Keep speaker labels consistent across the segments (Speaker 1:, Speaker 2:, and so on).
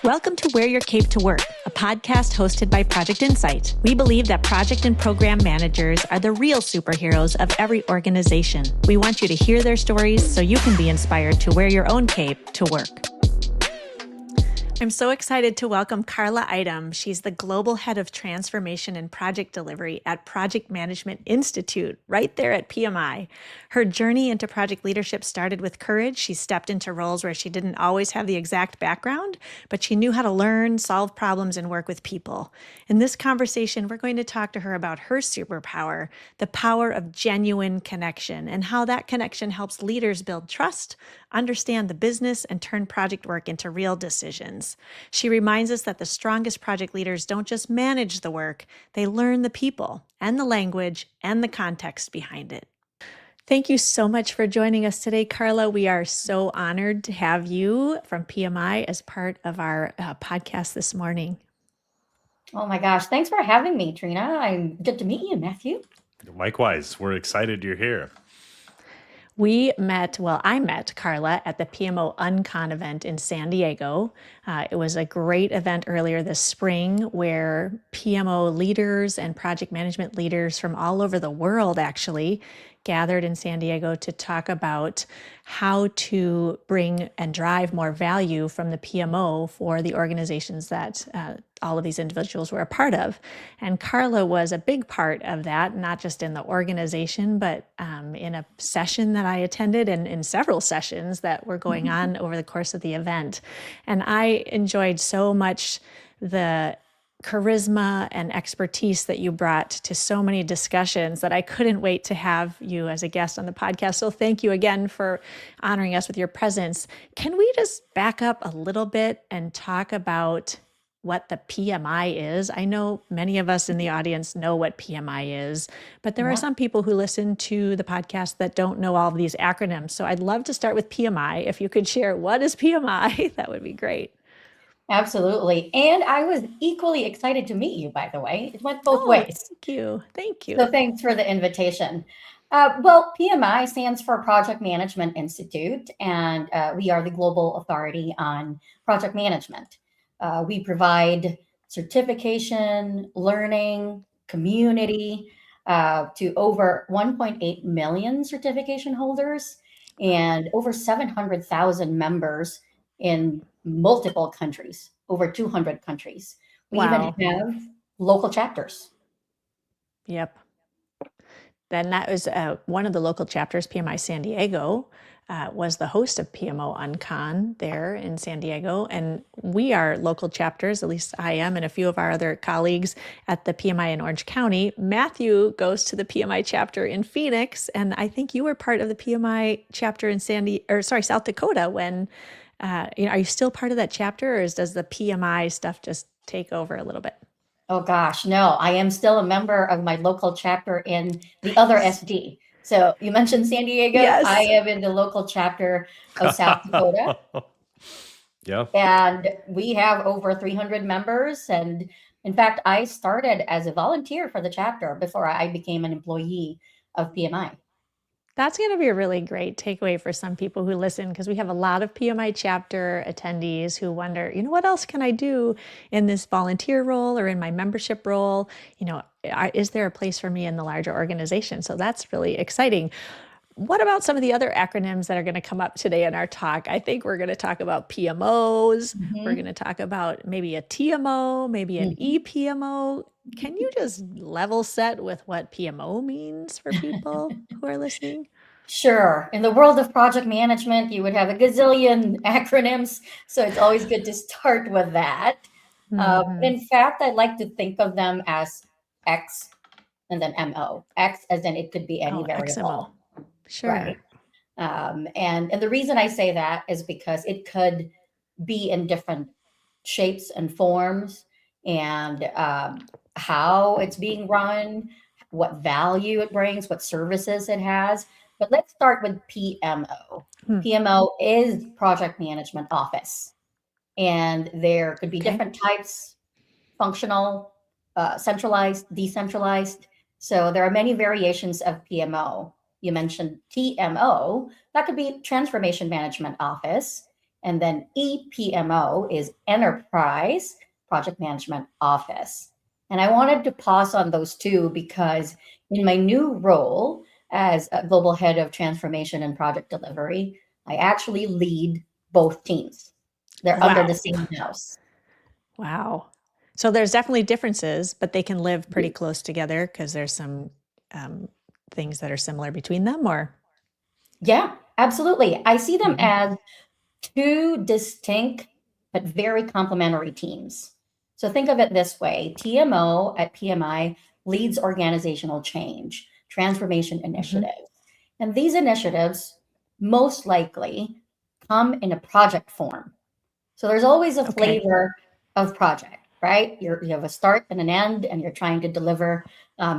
Speaker 1: Welcome to Wear Your Cape to Work, a podcast hosted by Project Insight. We believe that project and program managers are the real superheroes of every organization. We want you to hear their stories so you can be inspired to wear your own cape to work. I'm so excited to welcome Karla Eidem. She's the Global Head of Transformation and Project Delivery at Project Management Institute, right there at PMI. Her journey into project leadership started with courage. She stepped into roles where she didn't always have the exact background, but she knew how to learn, solve problems, and work with people. In this conversation, we're going to talk to her about her superpower, the power of genuine connection, and how that connection helps leaders build trust, understand the business, and turn project work into real decisions. She reminds us that the strongest project leaders don't just manage the work, they learn the people and the language and the context behind it. Thank you so much for joining us today, Karla. We are so honored to have you from PMI as part of our podcast this morning.
Speaker 2: Oh my gosh, thanks for having me, Trina. I'm good to meet you, Matthew.
Speaker 3: Likewise, we're excited you're here.
Speaker 1: I met Karla at the PMO Uncon event in San Diego. It was a great event earlier this spring where PMO leaders and project management leaders from all over the world actually gathered in San Diego to talk about how to bring and drive more value from the PMO for the organizations that all of these individuals were a part of. And Karla was a big part of that, not just in the organization, but in a session that I attended and in several sessions that were going on over the course of the event. And I enjoyed so much the charisma and expertise that you brought to so many discussions that I couldn't wait to have you as a guest on the podcast. So thank you again for honoring us with your presence. Can we just back up a little bit and talk about what the PMI is? I know many of us in the audience know what PMI is, but there are some people who listen to the podcast that don't know all of these acronyms. So I'd love to start with PMI. If you could share what is PMI, that would be great.
Speaker 2: Absolutely. And I was equally excited to meet you, by the way. It went both ways.
Speaker 1: Thank you. Thank you.
Speaker 2: So thanks for the invitation. Well, PMI stands for Project Management Institute, and we are the global authority on project management. We provide certification, learning, community to over 1.8 million certification holders and over 700,000 members in multiple countries, over 200 countries. We even have local chapters.
Speaker 1: Yep. Then that was one of the local chapters, PMI San Diego, was the host of PMO Uncon there in San Diego. And we are local chapters, at least I am, and a few of our other colleagues at the PMI in Orange County. Mathew goes to the PMI chapter in Phoenix. And I think you were part of the PMI chapter in South Dakota when, are you still part of that chapter, or does the PMI stuff just take over a little bit?
Speaker 2: Oh gosh, no, I am still a member of my local chapter in the other SD. So you mentioned San Diego.
Speaker 1: Yes.
Speaker 2: I am in the local chapter of South Dakota.
Speaker 3: Yeah.
Speaker 2: And we have over 300 members. And in fact, I started as a volunteer for the chapter before I became an employee of PMI.
Speaker 1: That's going to be a really great takeaway for some people who listen, because we have a lot of PMI chapter attendees who wonder, what else can I do in this volunteer role or in my membership role? Is there a place for me in the larger organization? So that's really exciting. What about some of the other acronyms that are going to come up today in our talk? I think we're going to talk about PMOs. We're going to talk about maybe a TMO, maybe an EPMO. Can you just level set with what PMO means for people who are listening?
Speaker 2: Sure. In the world of project management, you would have a gazillion acronyms. So it's always good to start with that. In fact, I like to think of them as X and then MO. X as in it could be any variable.
Speaker 1: XMO. Sure.
Speaker 2: Right. And the reason I say that is because it could be in different shapes and forms, and how it's being run, what value it brings, what services it has. But let's start with PMO. PMO is Project Management Office. And there could be different types, functional, centralized, decentralized. So there are many variations of PMO. You mentioned TMO, that could be Transformation Management Office. And then EPMO is Enterprise Project Management Office. And I wanted to pause on those two because in my new role as a global head of transformation and project delivery, I actually lead both teams. They're under
Speaker 1: Wow.
Speaker 2: the same house.
Speaker 1: Wow. So there's definitely differences, but they can live pretty close together because there's some things that are similar between them, or?
Speaker 2: Yeah, absolutely. I see them
Speaker 1: Mhm.
Speaker 2: as two distinct but very complementary teams. So think of it this way: TMO at PMI leads organizational change, transformation initiatives. And these initiatives most likely come in a project form. So there's always a
Speaker 1: Okay.
Speaker 2: flavor of project, right? You have a start and an end, and you're trying to deliver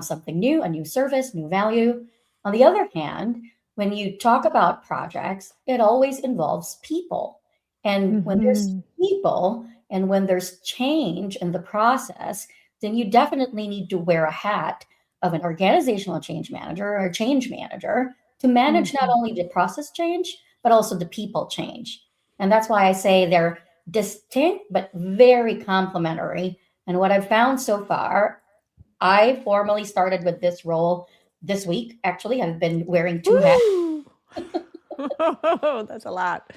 Speaker 2: something new, a new service, new value. On the other hand, when you talk about projects, it always involves people. And when there's
Speaker 1: Mhm.
Speaker 2: people and when there's change in the process, then you definitely need to wear a hat of an organizational change manager or a change manager to manage not only the process change, but also the people change. And that's why I say they're distinct but very complementary. And what I've found so far, I formally started with this role this week. Actually, I've been wearing two hats.
Speaker 1: Woo! That's a lot.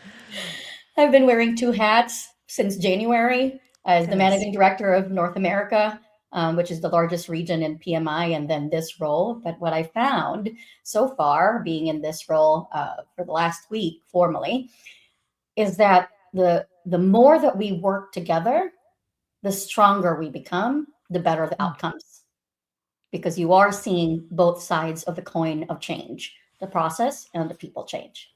Speaker 2: I've been wearing two hats since January as the
Speaker 1: Goodness.
Speaker 2: managing director of North America, which is the largest region in PMI, and then this role. But what I found so far, being in this role for the last week formally, is that the more that we work together, the stronger we become, the better the outcomes. Because you are seeing both sides of the coin of change, the process and the people change.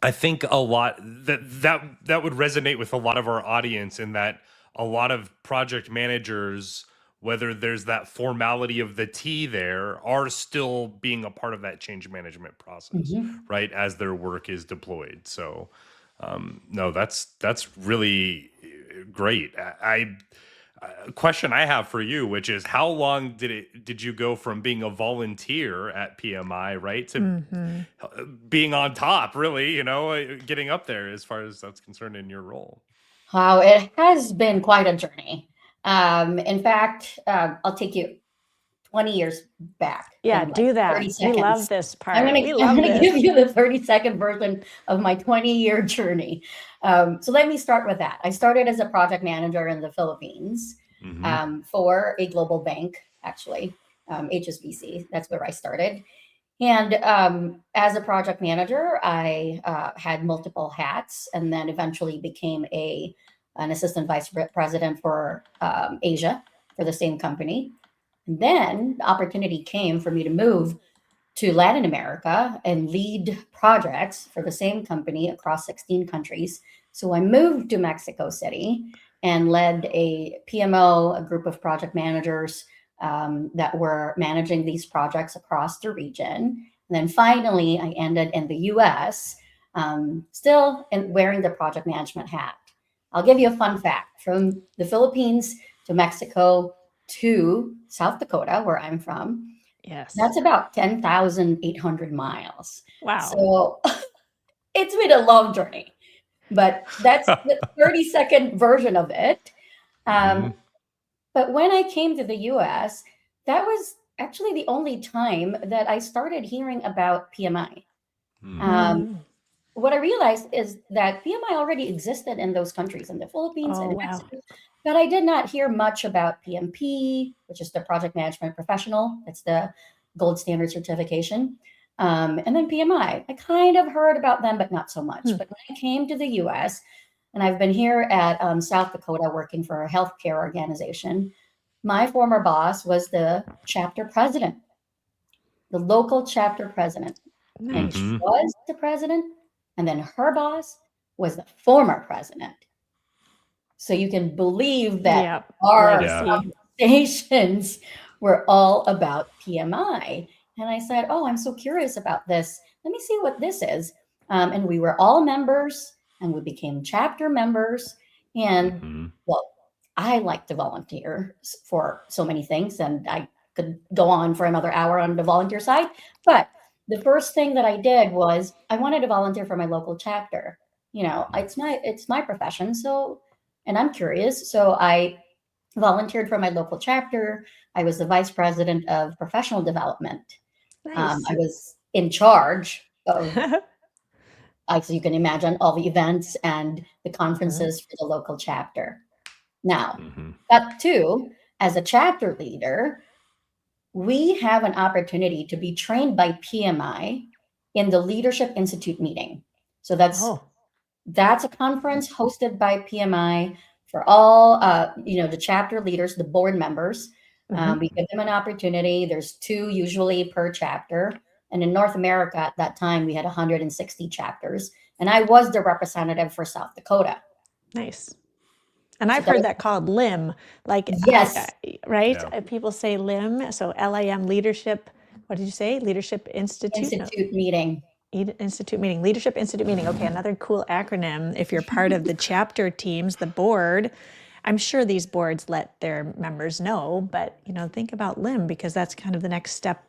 Speaker 3: I think a lot that would resonate with a lot of our audience, in that a lot of project managers, whether there's that formality of the T there, are still being a part of that change management process, right, as their work is deployed. So no, that's really great. A question I have for you, which is, how long did you go from being a volunteer at PMI, right, to being on top, really, getting up there as far as that's concerned in your role?
Speaker 2: Wow, it has been quite a journey. In fact, I'll take you 20 years back
Speaker 1: Yeah,
Speaker 2: in like
Speaker 1: do
Speaker 2: 30
Speaker 1: that. We love
Speaker 2: seconds.
Speaker 1: this
Speaker 2: I'm
Speaker 1: part.
Speaker 2: gonna
Speaker 1: We
Speaker 2: I'm
Speaker 1: love
Speaker 2: gonna give
Speaker 1: this.
Speaker 2: you the 30-second version of my 20-year journey. So let me start with that. I started as a project manager in the Philippines for a global bank, actually, HSBC. That's where I started. And as a project manager, I had multiple hats, and then eventually became an assistant vice president for Asia for the same company. And then the opportunity came for me to move to Latin America and lead projects for the same company across 16 countries. So I moved to Mexico City and led a PMO, a group of project managers that were managing these projects across the region. And then finally, I ended in the US, still wearing the project management hat. I'll give you a fun fact: from the Philippines to Mexico to South Dakota, where I'm from,
Speaker 1: Yes.
Speaker 2: that's about 10,800 miles.
Speaker 1: Wow.
Speaker 2: So it's been a long journey, but that's the 30-second version of it. But when I came to the US, that was actually the only time that I started hearing about PMI. What I realized is that PMI already existed in those countries, in the Philippines and
Speaker 1: Oh,
Speaker 2: in
Speaker 1: wow.
Speaker 2: Mexico, but I did not hear much about PMP, which is the Project Management Professional. It's the gold standard certification. And then PMI. I kind of heard about them, but not so much. But when I came to the US, and I've been here at South Dakota working for a healthcare organization, my former boss was the chapter president, the local chapter president. And she
Speaker 1: Nice.
Speaker 2: was the president, and then her boss was the former president. So you can believe that
Speaker 1: Yep.
Speaker 2: our
Speaker 1: Legacy.
Speaker 2: conversations were all about PMI. And I said, "Oh, I'm so curious about this. Let me see what this is." And we were all members, and we became chapter members. And well, I like to volunteer for so many things, and I could go on for another hour on the volunteer side. But the first thing that I did was I wanted to volunteer for my local chapter. it's my profession. So, and I'm curious. So I volunteered for my local chapter. I was the vice president of professional development.
Speaker 1: Nice.
Speaker 2: I was in charge of, as you can imagine, all the events and the conferences for the local chapter. Now, cut to, as a chapter leader, we have an opportunity to be trained by PMI in the Leadership Institute meeting. So that's a conference hosted by PMI for all, the chapter leaders, the board members. We give them an opportunity. There's 2 usually per chapter. And in North America at that time, we had 160 chapters. And I was the representative for South Dakota.
Speaker 1: Nice. And I've heard that called LIM, like,
Speaker 2: Yes.
Speaker 1: right?
Speaker 3: Yeah.
Speaker 1: People say LIM, so LIM, Leadership, what did you say? Leadership Institute?
Speaker 2: Institute meeting.
Speaker 1: Institute meeting, Leadership Institute meeting. Okay, another cool acronym. If you're part of the chapter teams, the board, I'm sure these boards let their members know, but think about LIM, because that's kind of the next step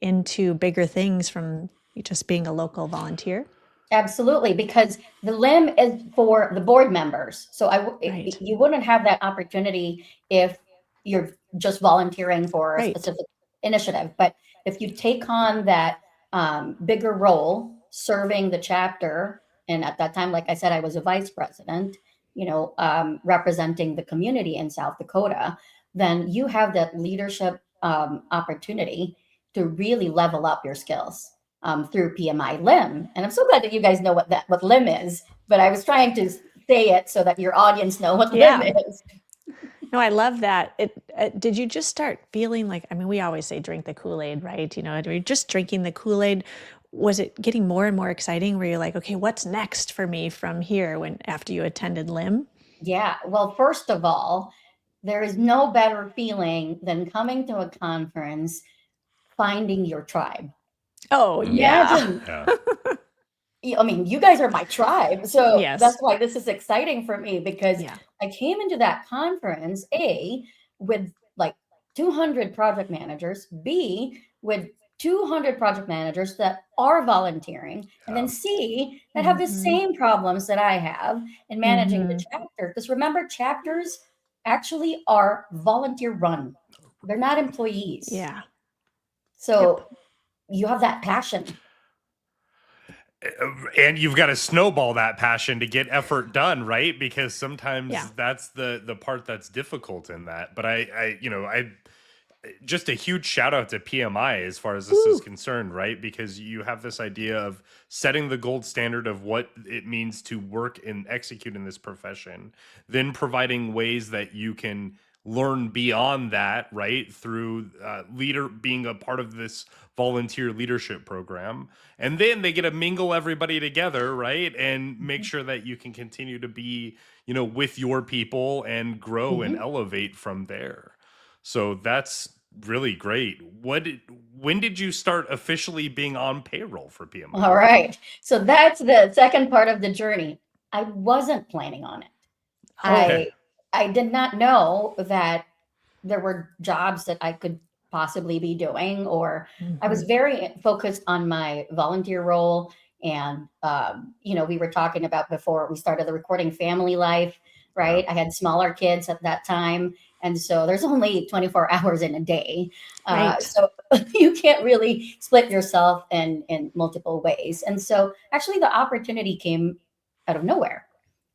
Speaker 1: into bigger things from just being a local volunteer.
Speaker 2: Absolutely, because the LIM is for the board members. So you wouldn't have that opportunity if you're just volunteering for a specific initiative. But if you take on that bigger role, serving the chapter, and at that time, like I said, I was a vice president, representing the community in South Dakota, then you have that leadership opportunity to really level up your skills. Through PMI LIM. And I'm so glad that you guys know what LIM is, but I was trying to say it so that your audience know what LIM is.
Speaker 1: No, I love that. Did you just start feeling like, we always say drink the Kool-Aid, right? You're just drinking the Kool-Aid. Was it getting more and more exciting where you're like, okay, what's next for me from here after you attended LIM?
Speaker 2: Yeah. Well, first of all, there is no better feeling than coming to a conference, finding your tribe.
Speaker 1: Oh,
Speaker 2: Imagine, you guys are my tribe. So that's why this is exciting for me, because I came into that conference, A, with like 200 project managers, B, with 200 project managers that are volunteering, and then C, that have the same problems that I have in managing the chapter. Because remember, chapters actually are volunteer run. They're not employees.
Speaker 1: Yeah.
Speaker 2: So you have that passion.
Speaker 3: And you've got to snowball that passion to get effort done, right? Because sometimes that's the part that's difficult in that. But I just a huge shout out to PMI as far as this is concerned, right? Because you have this idea of setting the gold standard of what it means to work and execute in this profession, then providing ways that you can learn beyond that, right? Through being a part of this volunteer leadership program. And then they get to mingle everybody together, right? And make sure that you can continue to be, with your people and grow and elevate from there. So that's really great. When did you start officially being on payroll for PMI?
Speaker 2: All right. So that's the second part of the journey. I wasn't planning on it.
Speaker 3: Okay.
Speaker 2: I did not know that there were jobs that I could possibly be doing, or I was very focused on my volunteer role. And, we were talking about before we started the recording family life, right? I had smaller kids at that time. And so there's only 24 hours in a day. So you can't really split yourself in multiple ways. And so actually the opportunity came out of nowhere.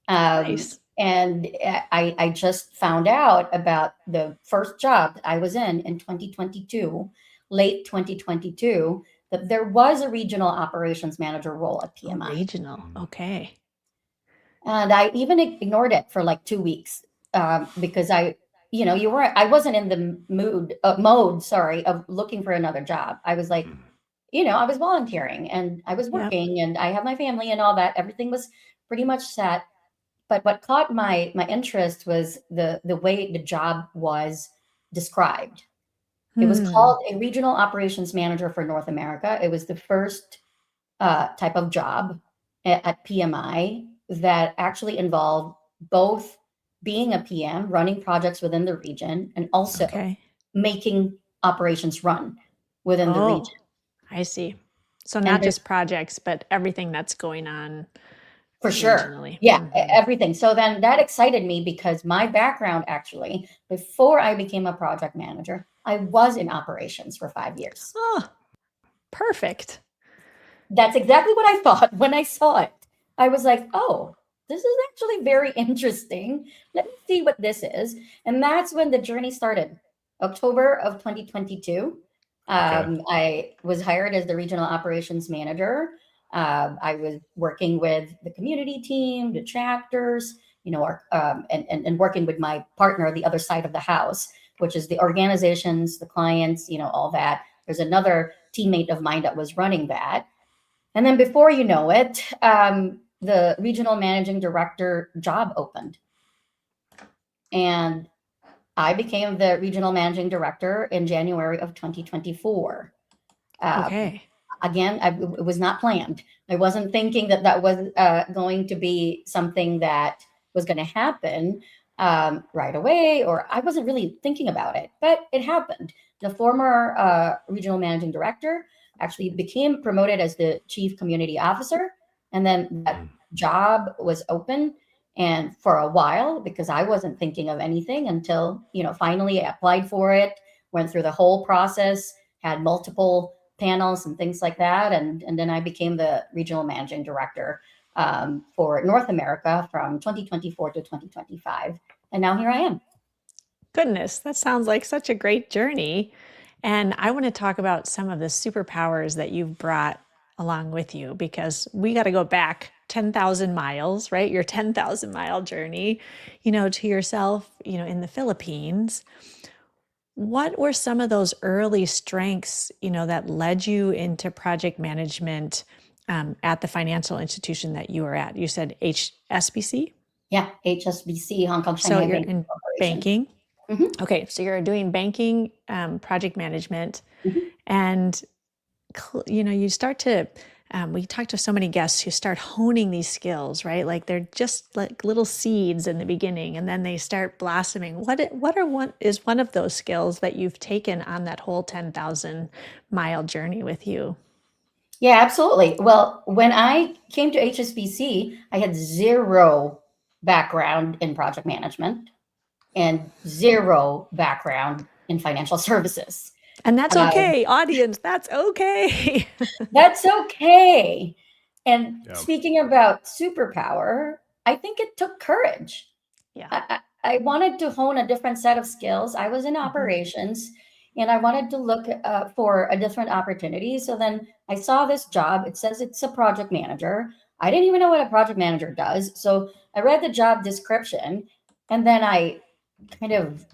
Speaker 1: Nice.
Speaker 2: And I just found out about the first job that I was in 2022, late 2022, that there was a regional operations manager role at PMI.
Speaker 1: Regional, okay.
Speaker 2: And I even ignored it for like 2 weeks because I wasn't in the mode, of looking for another job. I was like, I was volunteering and I was working and I have my family and all that. Everything was pretty much set. But what caught my interest was the way the job was described. It was called a regional operations manager for North America. It was the first type of job at PMI that actually involved both being a PM, running projects within the region, and also making operations run within the region.
Speaker 1: I see. So not just projects, but everything that's going on
Speaker 2: For sure.
Speaker 1: originally.
Speaker 2: Yeah, everything. So then that excited me because my background actually, before I became a project manager, I was in operations for 5 years.
Speaker 1: Oh, perfect.
Speaker 2: That's exactly what I thought when I saw it. I was like, oh, this is actually very interesting. Let me see what this is. And that's when the journey started. October of 2022. I was hired as the regional operations manager. I was working with the community team, the chapters, and working with my partner, the other side of the house, which is the organizations, the clients, all that. There's another teammate of mine that was running that. And then before you know it, the regional managing director job opened. And I became the regional managing director in January of 2024.
Speaker 1: Okay.
Speaker 2: Again, it was not planned. I wasn't thinking that was going to be something that was going to happen right away, or I wasn't really thinking about it, but it happened. The former regional managing director actually became promoted as the chief community officer, and then that job was open. And for a while, because I wasn't thinking of anything until, finally I applied for it, went through the whole process, had multiple panels and things like that. And then I became the regional managing director for North America from 2024 to 2025. And now here I am.
Speaker 1: Goodness, that sounds like such a great journey. And I want to talk about some of the superpowers that you've brought along with you, because we got to go back 10,000 miles, right? Your 10,000 mile journey, to yourself, in the Philippines. What were some of those early strengths, that led you into project management at the financial institution that you were at? You said HSBC?
Speaker 2: Yeah, HSBC, Hong Kong
Speaker 1: So
Speaker 2: Shanghai
Speaker 1: you're
Speaker 2: Banking
Speaker 1: in
Speaker 2: Corporation.
Speaker 1: banking.
Speaker 2: Mhm.
Speaker 1: Okay, so you're doing banking, project management,
Speaker 2: Mhm.
Speaker 1: and you start to. We talked to so many guests who start honing these skills, right? Like they're just like little seeds in the beginning, and then they start blossoming. What is one of those skills that you've taken on that whole 10,000 mile journey with you?
Speaker 2: Yeah, absolutely. Well, when I came to HSBC, I had zero background in project management and zero background in financial services.
Speaker 1: And that's
Speaker 2: Uh,
Speaker 1: okay, audience. That's okay.
Speaker 2: That's okay. And
Speaker 3: Yeah.
Speaker 2: speaking about superpower, I think it took courage.
Speaker 1: Yeah.
Speaker 2: I wanted to hone a different set of skills. I was in
Speaker 1: Mhm.
Speaker 2: operations and I wanted to look for a different opportunity. So then I saw this job. It says it's a project manager. I didn't even know what a project manager does. So I read the job description and then I kind of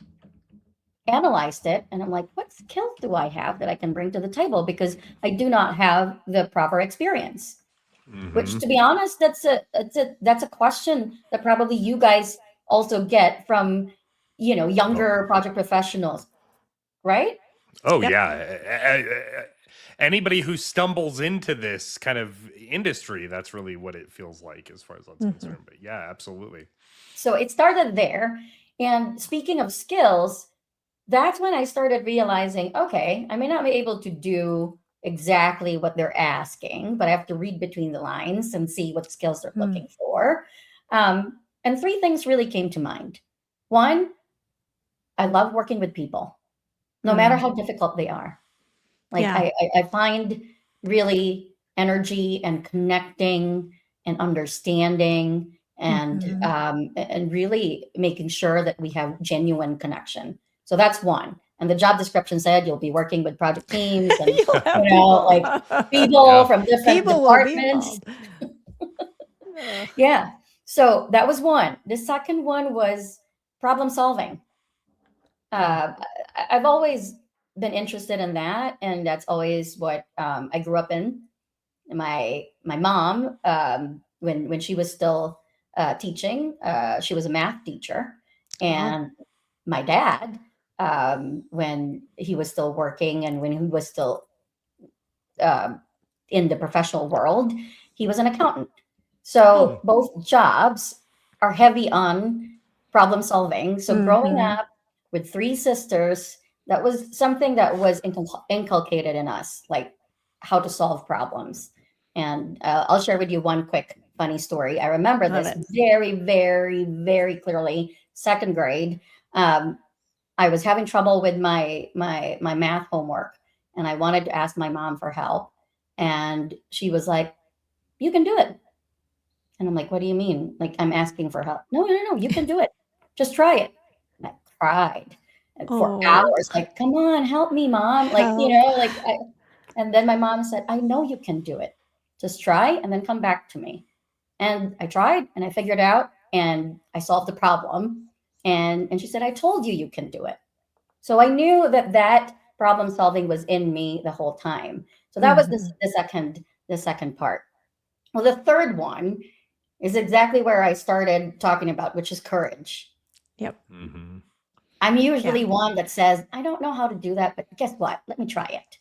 Speaker 2: analyzed it and I'm like, what skills do I have that I can bring to the table? Because I do not have the proper experience. Which, to be honest, that's a question that probably you guys also get from younger project professionals, right?
Speaker 3: Oh
Speaker 1: Yep.
Speaker 3: yeah. Anybody who stumbles into this kind of industry, that's really what it feels like as far as that's concerned. But yeah, absolutely.
Speaker 2: So it started there. And speaking of skills, that's when I started realizing, okay, I may not be able to do exactly what they're asking, but I have to read between the lines and see what skills they're looking for. And three things really came to mind. One, I love working with people, no matter how difficult they are. Like
Speaker 1: Yeah.
Speaker 2: I find really energy and connecting and understanding and really making sure that we have genuine connection. So that's one. And the job description said you'll be working with project teams and
Speaker 1: You'll have people.
Speaker 2: like people from different
Speaker 1: People will be
Speaker 2: departments.
Speaker 1: involved.
Speaker 2: Yeah. So that was one. The second one was problem solving. I've always been interested in that, and that's always what I grew up in. My mom, when she was still teaching, she was a math teacher, and my dad, when he was still working and when he was still um, in the professional world, he was an accountant. So both jobs are heavy on problem solving. So growing up with three sisters, that was something that was inculcated in us, like how to solve problems. And I'll share with you one quick funny story. I remember
Speaker 1: Love
Speaker 2: this
Speaker 1: it.
Speaker 2: very, very, very clearly. Second grade, I was having trouble with my math homework, and I wanted to ask my mom for help. And she was like, "You can do it." And I'm like, "What do you mean? Like, I'm asking for help?" "No, no, no, you can do it. Just try it." And I cried for
Speaker 1: Oh,
Speaker 2: hours, like, "Come on, help me, mom." Like,
Speaker 1: help.
Speaker 2: and then my mom said, "I know you can do it. Just try and then come back to me." And I tried and I figured out and I solved the problem. And she said, "I told you you can do it." So I knew that problem solving was in me the whole time. So that was
Speaker 1: Mhm.
Speaker 2: the second part. Well, the third one is exactly where I started talking about, which is courage.
Speaker 1: Yep.
Speaker 3: Mhm.
Speaker 2: I'm
Speaker 1: Yeah.
Speaker 2: usually one that says, "I don't know how to do that, but guess what? Let me try it."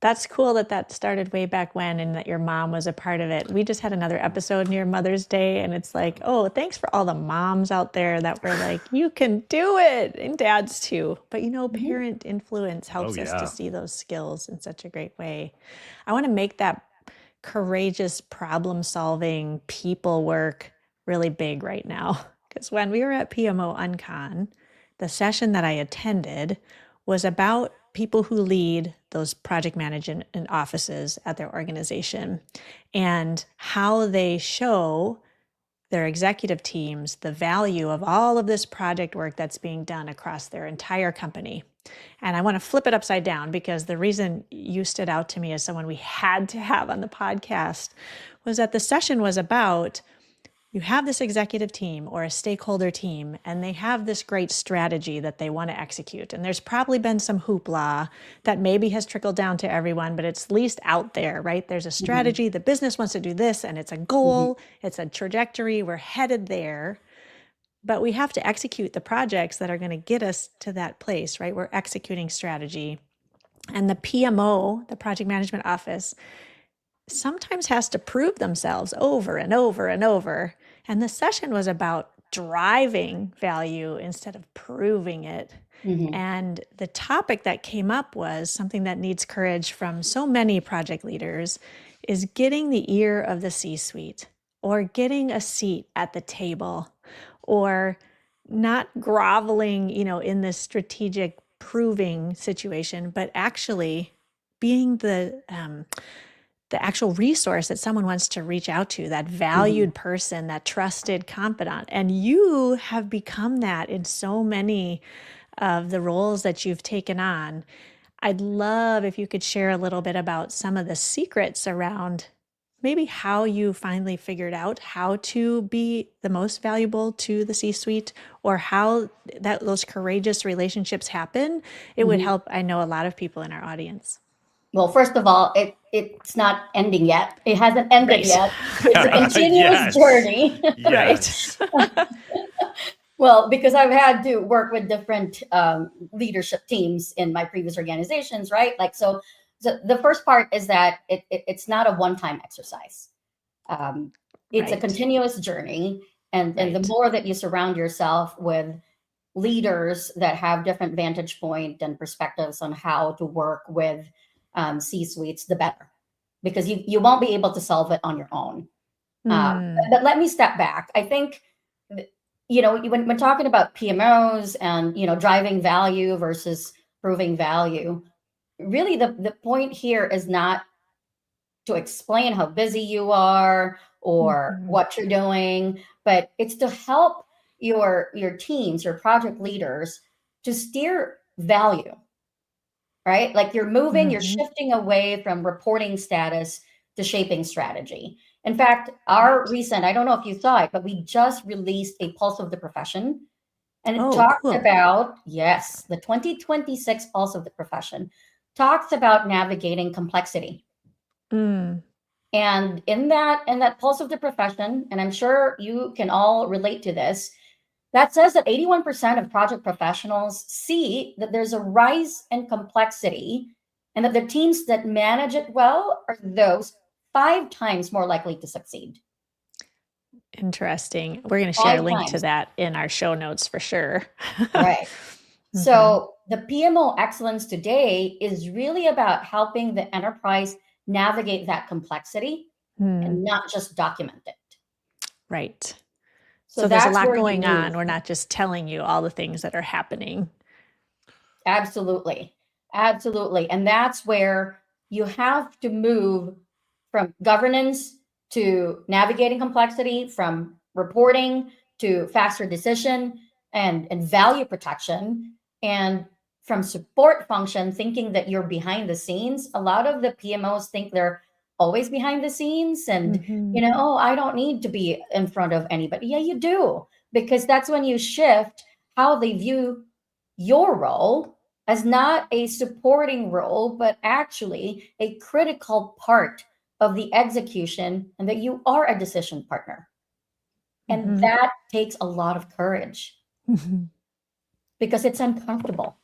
Speaker 1: That's cool that that started way back when and that your mom was a part of it. We just had another episode near Mother's Day, and it's like, oh, thanks for all the moms out there that were like, you can do it, and dads too. But
Speaker 2: Mhm.
Speaker 1: parent influence
Speaker 3: Oh
Speaker 1: helps us to
Speaker 3: yeah.
Speaker 1: see those skills in such a great way. I want to make that courageous problem solving people work really big right now. Because when we were at PMO Uncon, the session that I attended was about people who lead those project management offices at their organization and how they show their executive teams the value of all of this project work that's being done across their entire company. And I want to flip it upside down because the reason you stood out to me as someone we had to have on the podcast was that the session was about you have this executive team or a stakeholder team, and they have this great strategy that they want to execute. And there's probably been some hoopla that maybe has trickled down to everyone, but it's at least out there, right? There's a
Speaker 2: Mhm.
Speaker 1: strategy. The business wants to do this, and it's a
Speaker 2: Mhm.
Speaker 1: goal, it's a trajectory. We're headed there. But we have to execute the projects that are going to get us to that place, right? We're executing strategy. And the PMO, the project management office, sometimes has to prove themselves over and over and over. And the session was about driving value instead of proving it.
Speaker 2: Mhm.
Speaker 1: And the topic that came up was something that needs courage from so many project leaders is getting the ear of the C-suite or getting a seat at the table or not groveling, in this strategic proving situation, but actually being the actual resource that someone wants to reach out to, that
Speaker 2: Mhm.
Speaker 1: valued person, that trusted confidant. And you have become that in so many of the roles that you've taken on. I'd love if you could share a little bit about some of the secrets around maybe how you finally figured out how to be the most valuable to the C-suite or how those courageous relationships happen. It would
Speaker 2: Mhm.
Speaker 1: help, I know, a lot of people in our audience.
Speaker 2: Well, first of all, it's not ending yet. It hasn't ended
Speaker 1: Right.
Speaker 2: yet. It's a continuous
Speaker 3: Yes.
Speaker 2: journey.
Speaker 1: Right.
Speaker 3: Yes.
Speaker 2: Well, because I've had to work with different leadership teams in my previous organizations, right? Like, so the first part is that it's not a one-time exercise. Um, it's a
Speaker 1: Right.
Speaker 2: continuous journey. And the
Speaker 1: Right.
Speaker 2: more that you surround yourself with leaders that have different vantage point and perspectives on how to work with C-suites, the better, because you won't be able to solve it on your own. Um,
Speaker 1: Mm.
Speaker 2: but let me step back. I think, when talking about PMOs and, driving value versus proving value, really the point here is not to explain how busy you are or
Speaker 1: Mhm.
Speaker 2: what you're doing, but it's to help your teams, your project leaders to steer value, right? Like you're
Speaker 1: Mhm.
Speaker 2: shifting away from reporting status to shaping strategy. In fact, our
Speaker 1: Right.
Speaker 2: recent, I don't know if you saw it, but we just released a Pulse of the Profession. And it
Speaker 1: Oh,
Speaker 2: talked
Speaker 1: cool.
Speaker 2: about, yes, the 2026 Pulse of the Profession talks about navigating complexity.
Speaker 1: Mm.
Speaker 2: And in that Pulse of the Profession, and I'm sure you can all relate to this, that says that 81% of project professionals see that there's a rise in complexity and that the teams that manage it well are those 5 times more likely to succeed.
Speaker 1: Interesting. We're going to share a
Speaker 2: Five
Speaker 1: link to
Speaker 2: times.
Speaker 1: that in our show notes for sure.
Speaker 2: Right.
Speaker 1: Mhm.
Speaker 2: So the PMO excellence today is really about helping the enterprise navigate that complexity and not just document it.
Speaker 1: Right.
Speaker 2: So
Speaker 1: So there's a
Speaker 2: that's
Speaker 1: lot
Speaker 2: where you
Speaker 1: going on.
Speaker 2: move.
Speaker 1: We're not just telling you all the things that are happening.
Speaker 2: Absolutely. Absolutely. And that's where you have to move from governance to navigating complexity, from reporting to faster decision and value protection, and from support function, thinking that you're behind the scenes. A lot of the PMOs think they're always behind the scenes and, oh, I don't need to be in front of anybody. Yeah, you do, because that's when you shift how they view your role as not a supporting role, but actually a critical part of the execution, and that you are a decision partner. And that takes a lot of courage because it's uncomfortable.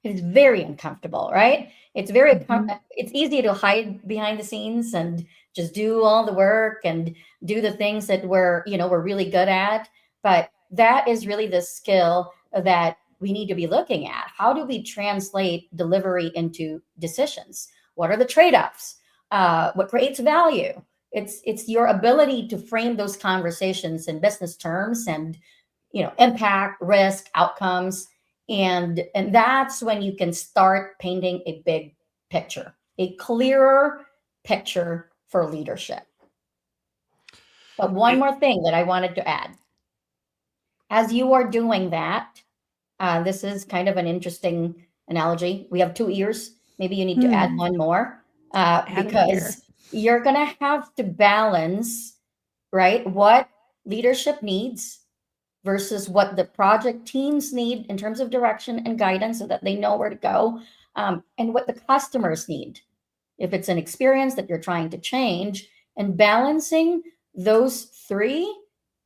Speaker 2: It's very uncomfortable, right? It's very, it's easy to hide behind the scenes and just do all the work and do the things that we're really good at. But that is really the skill that we need to be looking at. How do we translate delivery into decisions? What are the trade-offs? What creates value? It's your ability to frame those conversations in business terms and impact, risk, outcomes, and that's when you can start painting a big picture, a clearer picture for leadership. But one more thing that I wanted to add. As you are doing that, this is kind of an interesting analogy. We have 2 ears. Maybe you need to add one more because you're going to have to balance, right, what leadership needs versus what the project teams need in terms of direction and guidance so that they know where to go, and what the customers need. If it's an experience that you're trying to change, and balancing those three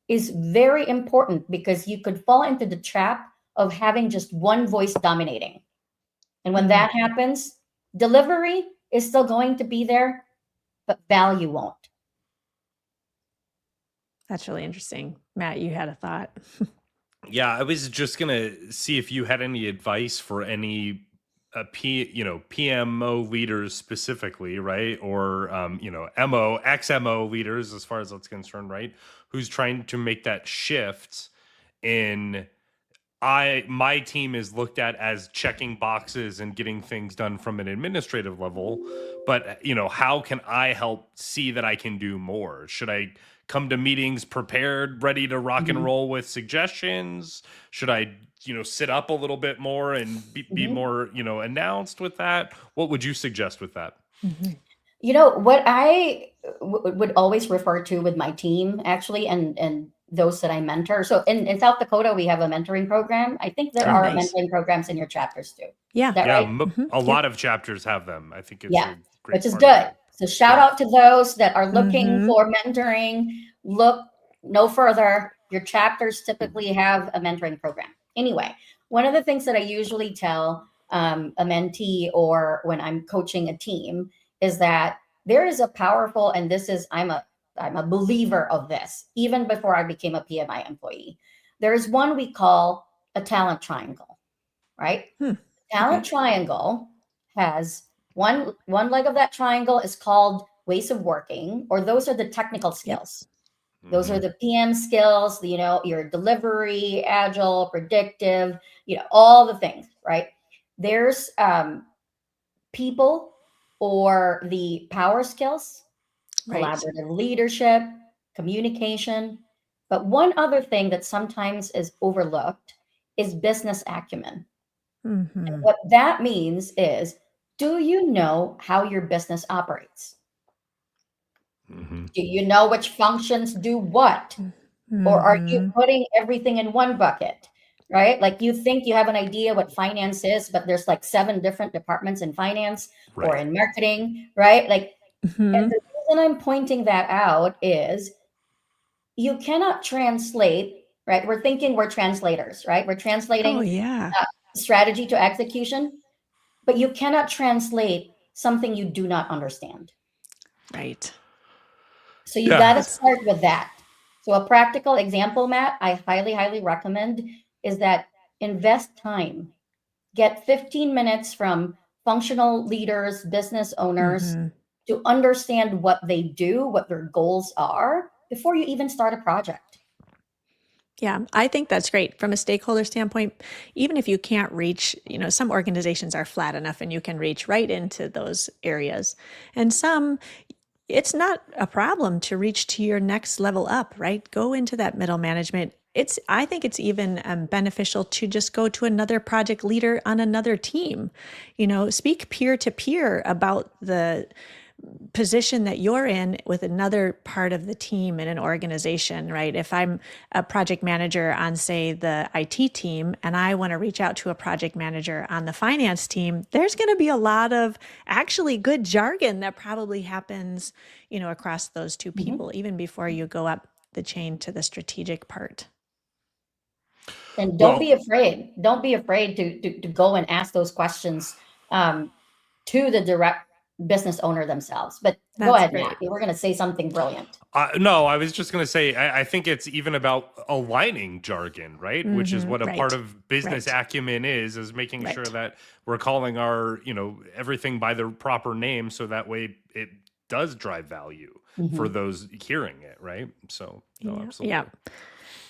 Speaker 2: is very important because you could fall into the trap of having just one voice dominating. And when that happens, delivery is still going to be there, but value won't.
Speaker 1: That's really interesting. Matt, you had a thought.
Speaker 3: Yeah, I was just gonna see if you had any advice for any PMO leaders specifically, right? Or XMO leaders as far as that's concerned, right? Who's trying to make that shift in my team is looked at as checking boxes and getting things done from an administrative level, but how can I help see that I can do more? Should I come to meetings prepared, ready to rock and roll with suggestions? Should I sit up a little bit more and be more announced with that? What would you suggest with that?
Speaker 2: What I would always refer to with my team, actually, and those that I mentor. So in South Dakota, we have a mentoring program. I think there are mentoring programs in your chapters too.
Speaker 1: Yeah.
Speaker 2: Is that right?
Speaker 3: A lot of chapters have them. I think it's a great
Speaker 2: which is
Speaker 3: part
Speaker 2: good.
Speaker 3: of it.
Speaker 2: So shout out to those that are looking for mentoring. Look no further. Your chapters typically have a mentoring program. Anyway, one of the things that I usually tell a mentee or when I'm coaching a team is that there is a powerful, and this is, I'm a believer of this, even before I became a PMI employee. There is one we call a talent triangle, right? Talent triangle has one leg of that triangle is called ways of working, or those are the technical skills. Those are the PM skills, your delivery, agile, predictive, all the things, right? There's people or the power skills, collaborative leadership, communication. But one other thing that sometimes is overlooked is business acumen. And what that means is, do you know how your business operates? Do you know which functions do what? Or are you putting everything in one bucket, right? Like you think you have an idea what finance is, but there's like 7 different departments in finance or in marketing, right? Like, and the reason I'm pointing that out is you cannot translate, right? We're thinking we're translators, right? We're translating strategy to execution, but you cannot translate something you do not understand.
Speaker 1: Right.
Speaker 2: So you got to start with that. So a practical example, Matt, I highly, highly recommend is that invest time. Get 15 minutes from functional leaders, business owners, to understand what they do, what their goals are before you even start a project.
Speaker 1: Yeah, I think that's great from a stakeholder standpoint. Even if you can't reach, some organizations are flat enough and you can reach right into those areas. And some, it's not a problem to reach to your next level up, right? Go into that middle management. I think it's even beneficial to just go to another project leader on another team. Speak peer to peer about the position that you're in with another part of the team in an organization, right? If I'm a project manager on, say, the IT team, and I want to reach out to a project manager on the finance team, there's going to be a lot of actually good jargon that probably happens, across those two people, even before you go up the chain to the strategic part.
Speaker 2: And don't
Speaker 3: Well,
Speaker 2: be afraid. Don't be afraid to go and ask those questions to the direct business owner themselves. But go
Speaker 1: That's
Speaker 2: ahead,
Speaker 1: great.
Speaker 2: Matt. You were going to say something brilliant.
Speaker 3: no, I was just going to say, I think it's even about aligning jargon, right? Which is what a part
Speaker 1: Right.
Speaker 3: of business
Speaker 1: Right.
Speaker 3: acumen is making sure
Speaker 1: Right.
Speaker 3: that we're calling our, everything by the proper name. So that way it does drive value for those hearing it, right? So, no, absolutely.
Speaker 1: Yeah.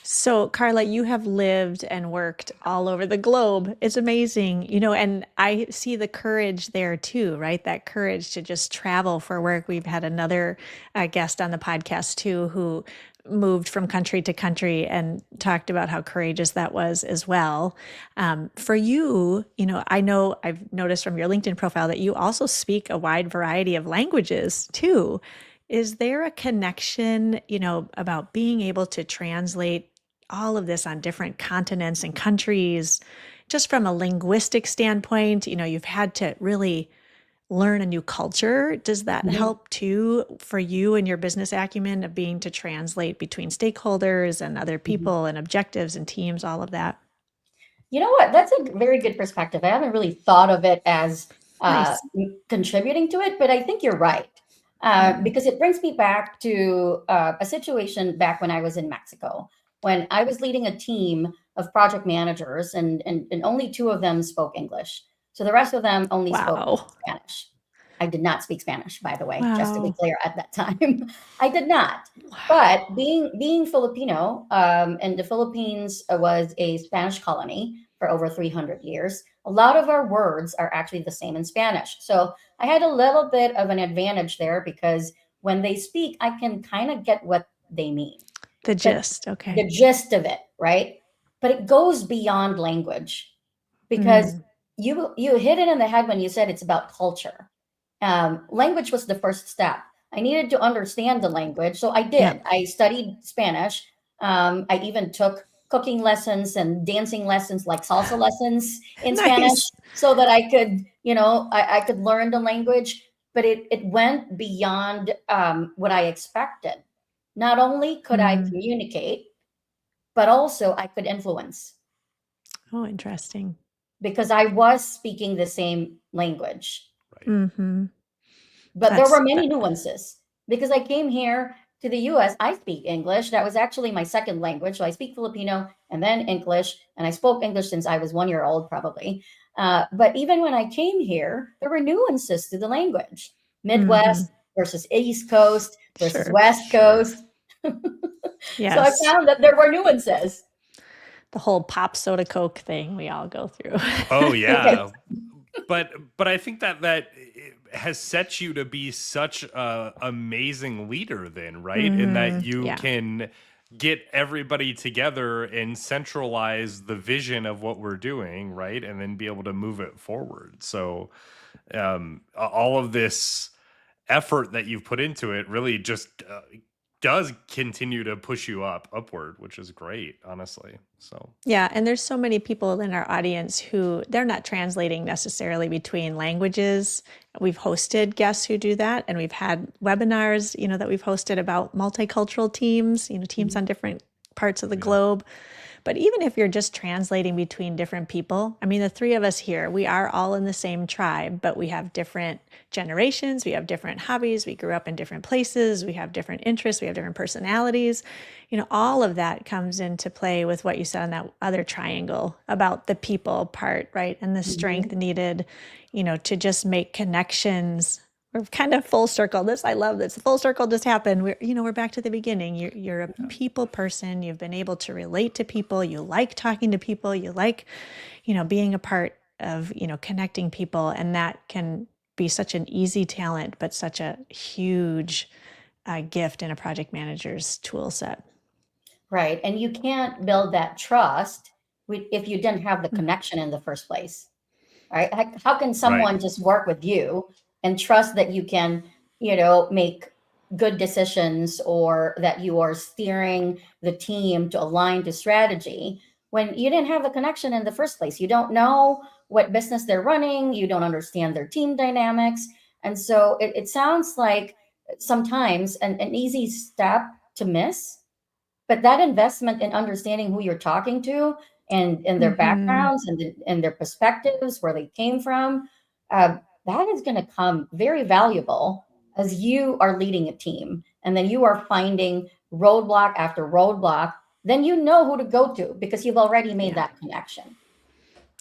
Speaker 1: So, Karla, you have lived and worked all over the globe. It's amazing, and I see the courage there too, right? That courage to just travel for work. We've had another guest on the podcast too who moved from country to country and talked about how courageous that was as well. For you, I know I've noticed from your LinkedIn profile that you also speak a wide variety of languages too. Is there a connection, about being able to translate all of this on different continents and countries, just from a linguistic standpoint? You've had to really learn a new culture. Does that help too for you and your business acumen of being to translate between stakeholders and other people and objectives and teams, all of that?
Speaker 2: You know what? That's a very good perspective. I haven't really thought of it as
Speaker 1: Nice.
Speaker 2: contributing to it, but I think you're right. Because it brings me back to a situation back when I was in Mexico, when I was leading a team of project managers, and only two of them spoke English. So the rest of them only spoke
Speaker 1: Wow.
Speaker 2: Spanish. I did not speak Spanish, by the way, just to be
Speaker 1: Wow.
Speaker 2: clear at that time. I did not. But being Filipino, and the Philippines was a Spanish colony for over 300 years, a lot of our words are actually the same in Spanish. So I had a little bit of an advantage there because when they speak, I can kind of get what they mean.
Speaker 1: The
Speaker 2: But
Speaker 1: gist.
Speaker 2: the
Speaker 1: Okay.
Speaker 2: gist of it, right? But it goes beyond language because
Speaker 1: Mm,
Speaker 2: you hit it in the head when you said it's about culture. Language was the first step. I needed to understand the language, so I
Speaker 1: yep.
Speaker 2: did. I studied Spanish. I even took cooking lessons and dancing lessons, like salsa lessons in Spanish,
Speaker 1: Nice.
Speaker 2: so that I could, I could learn the language. But it went beyond what I expected. Not only could I
Speaker 1: Mm.
Speaker 2: communicate, but also I could influence
Speaker 1: Oh, interesting.
Speaker 2: because I was speaking the same language.
Speaker 3: Right.
Speaker 1: Mm-hmm.
Speaker 2: But there
Speaker 1: That's
Speaker 2: were many
Speaker 1: that.
Speaker 2: nuances because I came here to the US. I speak English. That was actually my second language. So I speak Filipino and then English. And I spoke English since I was 1 year old, probably. But even when I came here, there were nuances to the language.
Speaker 1: Mm-hmm.
Speaker 2: Midwest versus East Coast versus
Speaker 1: Sure.
Speaker 2: West
Speaker 3: Sure.
Speaker 2: Coast. So I
Speaker 1: Yes.
Speaker 2: found that there were nuances.
Speaker 1: The whole pop soda Coke thing we all go through.
Speaker 3: Oh
Speaker 2: Right.
Speaker 3: yeah. But I think that has set you to be such a amazing leader then, right? In that you
Speaker 1: Yeah.
Speaker 3: can get everybody together and centralize the vision of what we're doing, right? And then be able to move it forward. So all of this effort that you've put into it really just does continue to push you upward, which is great, honestly. So
Speaker 1: Yeah, and there's so many people in our audience who they're not translating necessarily between languages. We've hosted guests who do that, and we've had webinars, that we've hosted about multicultural teams, teams on different parts of the
Speaker 3: yeah.
Speaker 1: globe. But even if you're just translating between different people, I mean, the three of us here, we are all in the same tribe, but we have different generations, we have different hobbies, we grew up in different places, we have different interests, we have different personalities. All of that comes into play with what you said on that other triangle about the people part, right? And the strength needed, to just make connections we're kind of full circle. This, I love this. Full circle just happened. We're back to the beginning. You're a people person. You've been able to relate to people. You like talking to people. You like, being a part of, connecting people. And that can be such an easy talent, but such a huge gift in a project manager's tool set.
Speaker 2: Right. And you can't build that trust if you didn't have the connection in the first place. Right? How can someone just work with you and trust that you can, make good decisions, or that you are steering the team to align to strategy when you didn't have the connection in the first place? You don't know what business they're running. You don't understand their team dynamics. And so it sounds like sometimes an easy step to miss, but that investment in understanding who you're talking to and their backgrounds and their perspectives, where they came from, that is going to come very valuable as you are leading a team. And then you are finding roadblock after roadblock. Then you know who to go to because you've already made that connection.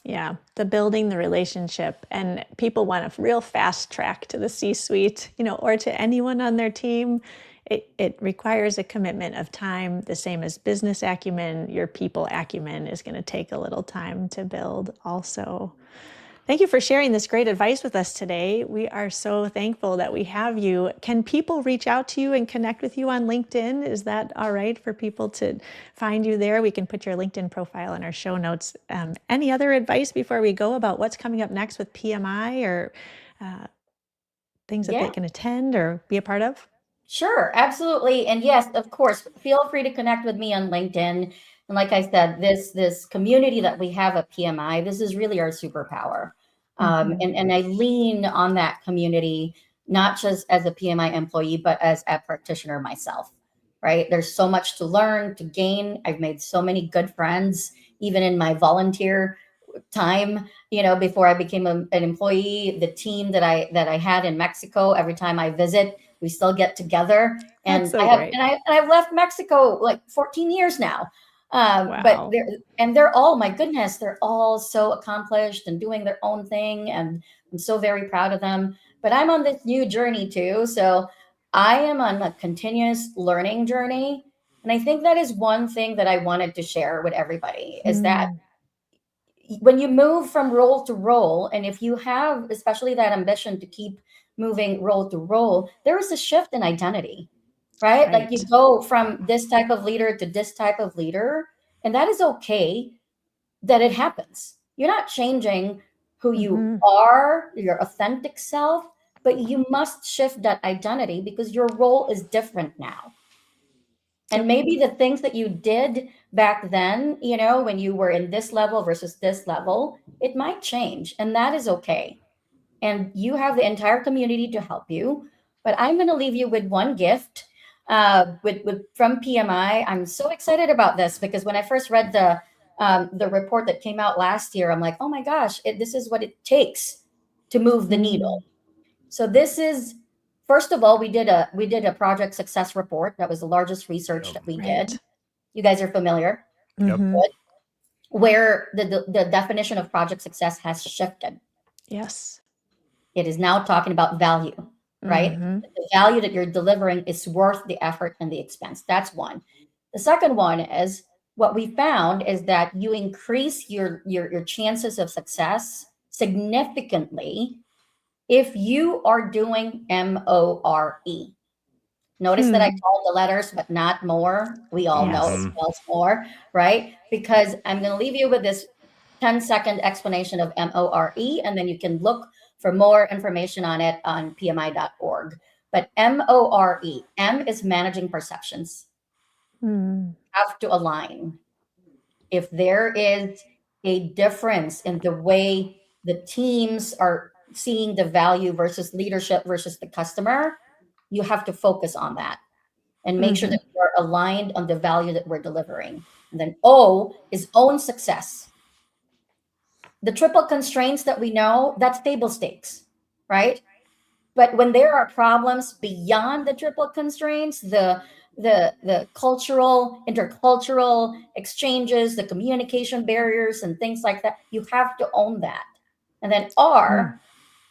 Speaker 1: Yeah, the building the relationship, and people want a real fast track to the C-suite, or to anyone on their team. It requires a commitment of time, the same as business acumen. Your people acumen is going to take a little time to build also. Thank you for sharing this great advice with us today. We are so thankful that we have you. Can people reach out to you and connect with you on LinkedIn? Is that all right for people to find you there? We can put your LinkedIn profile in our show notes. Any other advice before we go about what's coming up next with PMI, or things that they can attend or be a part of?
Speaker 2: Sure, absolutely. And yes, of course, feel free to connect with me on LinkedIn. And like I said, this community that we have at PMI, this is really our superpower. And I lean on that community, not just as a PMI employee, but as a practitioner myself, right? There's so much to learn, to gain. I've made so many good friends, even in my volunteer time, before I became an employee. The team that I had in Mexico, every time I visit, we still get together. And
Speaker 1: so
Speaker 2: I've left Mexico like 14 years now. But they're all, my goodness, they're all so accomplished and doing their own thing. And I'm so very proud of them. But I'm on this new journey too. So I am on a continuous learning journey. And I think that is one thing that I wanted to share with everybody, is that when you move from role to role, and if you have especially that ambition to keep moving role to role, there is a shift in identity, right? Like you go from this type of leader to this type of leader, and that is okay that it happens. You're not changing who you are, your authentic self, but you must shift that identity because your role is different now. And maybe the things that you did back then, when you were in this level versus this level, it might change, and that is okay. And you have the entire community to help you. But I'm going to leave you with one gift from PMI. I'm so excited about this because when I first read the report that came out last year, I'm like, oh my gosh, this is what it takes to move the needle. So this is, first of all, we did a project success report. That was the largest research that we did. You guys are familiar, where the definition of project success has shifted.
Speaker 1: Yes.
Speaker 2: It is now talking about value, right? The value that you're delivering is worth the effort and the expense. That's one. The second one is, what we found is that you increase your chances of success significantly if you are doing MORE. Notice that I called the letters, but not more. We all know it spells more, right? Because I'm going to leave you with this 10-second explanation of MORE, and then you can look for more information on it on PMI.org. But MORE, M is managing perceptions. Have to align. If there is a difference in the way the teams are seeing the value versus leadership versus the customer, you have to focus on that and make sure that we're aligned on the value that we're delivering. And then O is own success. The triple constraints that we know, that's table stakes, right? But when there are problems beyond the triple constraints, the cultural, intercultural exchanges, the communication barriers and things like that, you have to own that. And then R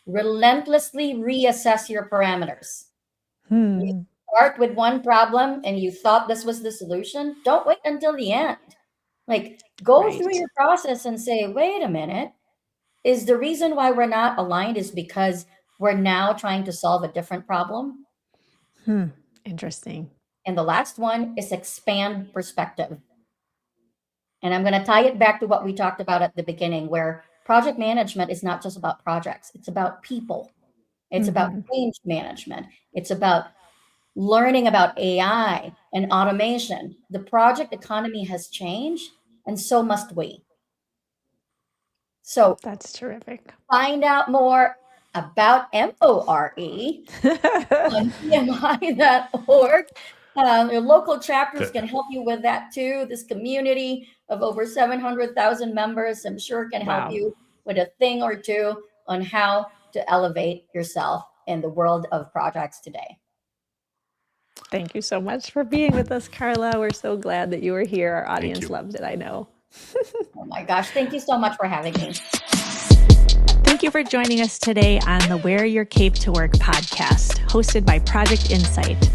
Speaker 2: relentlessly reassess your parameters. You start with one problem and you thought this was the solution. Don't wait until the end. Like, go through
Speaker 1: Right.
Speaker 2: your process and say, wait a minute, is the reason why we're not aligned is because we're now trying to solve a different problem?
Speaker 1: Interesting.
Speaker 2: And the last one is expand perspective. And I'm going to tie it back to what we talked about at the beginning, where project management is not just about projects, it's about people. It's about change management. It's about learning about AI and automation. The project economy has changed, and so must we. So
Speaker 1: That's terrific.
Speaker 2: find out more about MORE on PMI.org. Your local chapters can help you with that too. This community of over 700,000 members, I'm sure, can help
Speaker 1: Wow.
Speaker 2: you with a thing or two on how to elevate yourself in the world of projects today.
Speaker 1: Thank you so much for being with us, Karla. We're so glad that you were here. Our
Speaker 3: Thank
Speaker 1: audience
Speaker 3: you.
Speaker 1: loved it, I know.
Speaker 2: Oh my gosh, thank you so much for having me.
Speaker 1: Thank you for joining us today on the Wear Your Cape to Work podcast, hosted by Project Insight.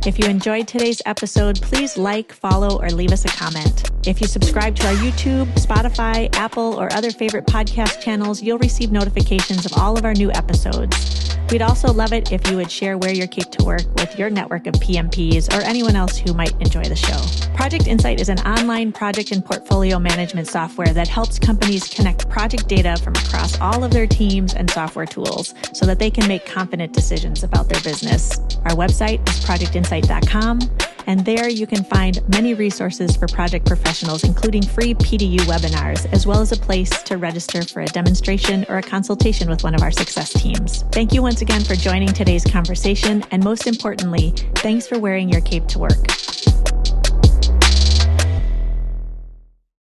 Speaker 1: If you enjoyed today's episode, please like, follow, or leave us a comment. If you subscribe to our YouTube, Spotify, Apple, or other favorite podcast channels, you'll receive notifications of all of our new episodes. We'd also love it if you would share Wear Your Cape to Work with your network of PMPs or anyone else who might enjoy the show. Project Insight is an online project and portfolio management software that helps companies connect project data from across all of their teams and software tools so that they can make confident decisions about their business. Our website is projectinsight.com, and there you can find many resources for project professionals, including free PDU webinars, as well as a place to register for a demonstration or a consultation with one of our success teams. Thank you once again for joining today's conversation, and most importantly, thanks for wearing your cape to work.